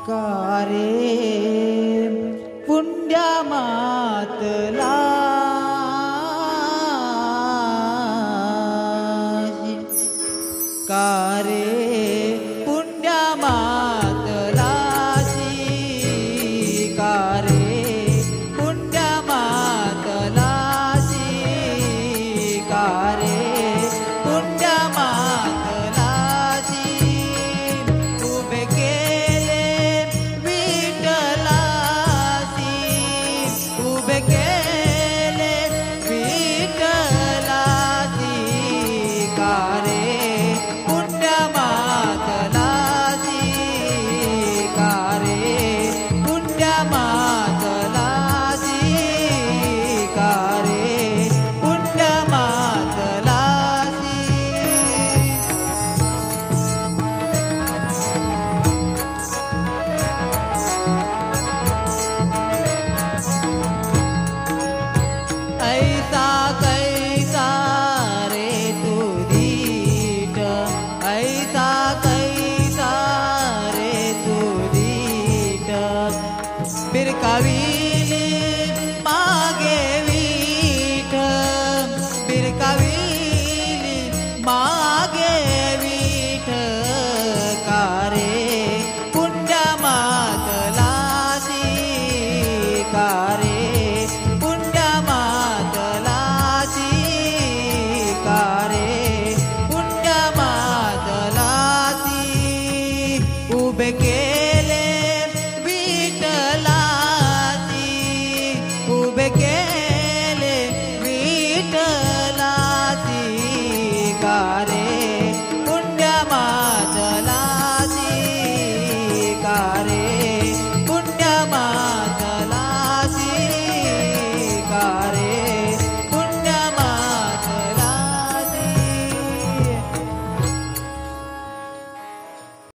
कारे पुंड्या मातला कारे पुंड्या मातलाची कारे पुंड्या मातलाची कारे पुंड्या मातलाची उभे केले विठ्ठलाची उभे केले विठ्ठलाची कारे बिरकाविली मागे विठ बिरकाविली मागे विठ कारे पुंड्या मातलाची कारे पुंड्या मातलाची कारे पुंड्या मातलाची उभे केले उभे केले विठ्ठलाची कारे पुंड्या मातलाची कारे पुंड्या मातलाची कारे